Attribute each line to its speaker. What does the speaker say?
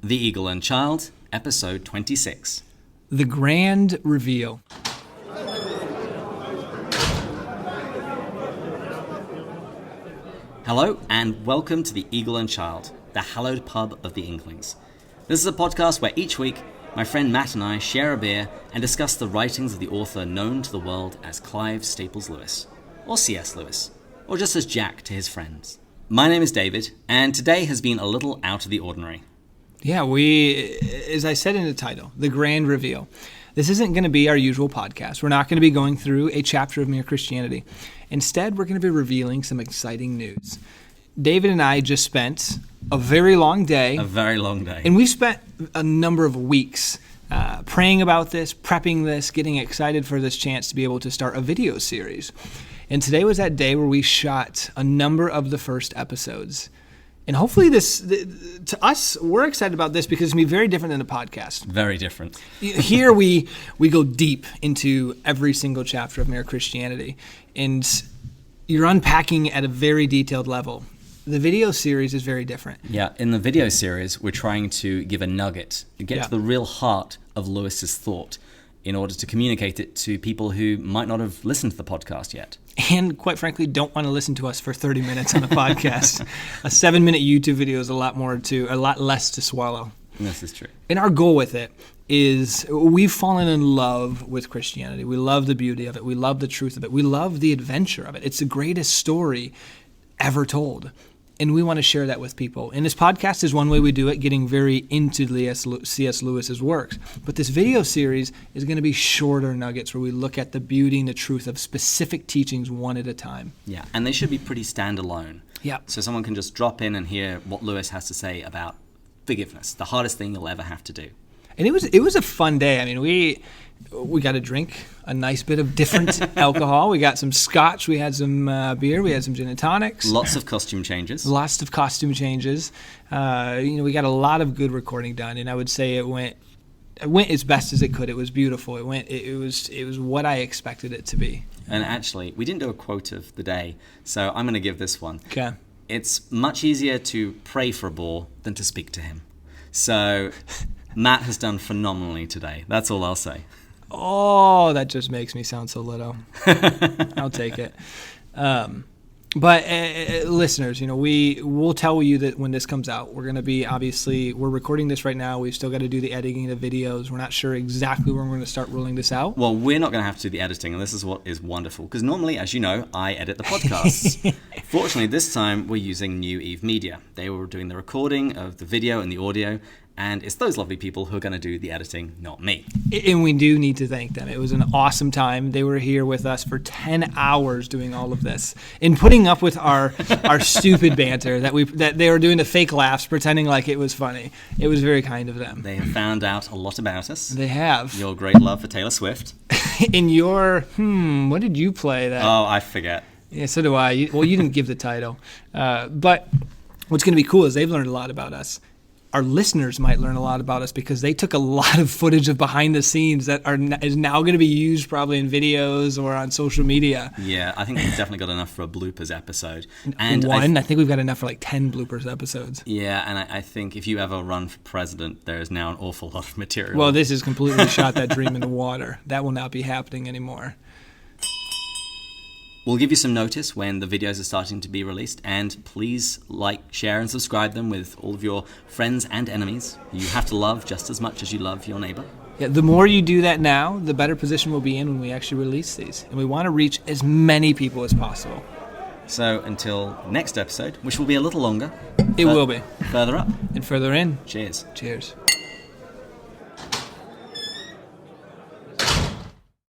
Speaker 1: The Eagle and Child, episode 26.
Speaker 2: The Grand Reveal.
Speaker 1: Hello, and welcome to The Eagle and Child, the hallowed pub of the Inklings. This is a podcast where each week, my friend Matt and I share a beer and discuss the writings of the author known to the world as Clive Staples Lewis, or C.S. Lewis, or just as Jack to his friends. My name is David, and today has been a little out of the ordinary.
Speaker 2: Yeah, as I said in the title, The Grand Reveal. This isn't going to be our usual podcast. We're not going to be going through a chapter of Mere Christianity. Instead, we're going to be revealing some exciting news. David and I just spent a very long day. And we've spent a number of weeks praying about this, prepping this, getting excited for this chance to be able to start a video series. And today was that day where we shot a number of the first episodes. And hopefully to us, we're excited about this because it's going to be very different than a podcast.
Speaker 1: Very different.
Speaker 2: Here we go deep into every single chapter of Mere Christianity. And you're unpacking at a very detailed level. The video series is very different.
Speaker 1: Yeah, in the video series, we're trying to give a nugget, get to the real heart of Lewis's thought in order to communicate it to people who might not have listened to the podcast yet.
Speaker 2: And quite frankly, don't want to listen to us for 30 minutes on a podcast. A 7-minute YouTube video is a lot less to swallow.
Speaker 1: This is true.
Speaker 2: And our goal with it is we've fallen in love with Christianity. We love the beauty of it. We love the truth of it. We love the adventure of it. It's the greatest story ever told. And we want to share that with people. And this podcast is one way we do it, getting very into C.S. Lewis's works. But this video series is going to be shorter nuggets where we look at the beauty and the truth of specific teachings one at a time.
Speaker 1: Yeah, and they should be pretty standalone.
Speaker 2: Yeah.
Speaker 1: So someone can just drop in and hear what Lewis has to say about forgiveness, the hardest thing you'll ever have to do.
Speaker 2: And it was a fun day. I mean, we got to drink a nice bit of different alcohol. We got some scotch. We had some beer. We had some gin and tonics.
Speaker 1: Lots of costume changes.
Speaker 2: We got a lot of good recording done, and I would say it went as best as it could. It was beautiful. It was what I expected it to be.
Speaker 1: And actually, we didn't do a quote of the day, so I'm going to give this one.
Speaker 2: Okay.
Speaker 1: It's much easier to pray for a boar than to speak to him. So Matt has done phenomenally today. That's all I'll say.
Speaker 2: Oh, that just makes me sound so little. I'll take it. But listeners, we'll tell you that when this comes out, we're going to be, obviously, we're recording this right now. We've still got to do the editing of the videos. We're not sure exactly when we're going to start rolling this out.
Speaker 1: Well, we're not going to have to do the editing, and this is what is wonderful. Because normally, as you know, I edit the podcasts. Fortunately, this time, we're using New Eve Media. They were doing the recording of the video and the audio, and it's those lovely people who are going to do the editing, not me.
Speaker 2: And we do need to thank them. It was an awesome time. They were here with us for 10 hours doing all of this and putting up with our stupid banter that they were doing the fake laughs, pretending like it was funny. It was very kind of them.
Speaker 1: They have found out a lot about us.
Speaker 2: They have.
Speaker 1: Your great love for Taylor Swift.
Speaker 2: In your, what did you play?
Speaker 1: Oh, I forget.
Speaker 2: Yeah, so do I. You didn't give the title. But what's going to be cool is they've learned a lot about us. Our listeners might learn a lot about us because they took a lot of footage of behind the scenes that is now going to be used probably in videos or on social media.
Speaker 1: Yeah, I think we've definitely got enough for a bloopers episode.
Speaker 2: And I think we've got enough for like 10 bloopers episodes.
Speaker 1: Yeah, and I think if you ever run for president, there is now an awful lot of material.
Speaker 2: Well, this has completely shot that dream in the water. That will not be happening anymore.
Speaker 1: We'll give you some notice when the videos are starting to be released, and please like, share, and subscribe them with all of your friends and enemies who you have to love just as much as you love your neighbor.
Speaker 2: Yeah, the more you do that now, the better position we'll be in when we actually release these. And we want to reach as many people as possible.
Speaker 1: So until next episode, which will be a little longer.
Speaker 2: It will be.
Speaker 1: Further up.
Speaker 2: And further in.
Speaker 1: Cheers.
Speaker 2: Cheers.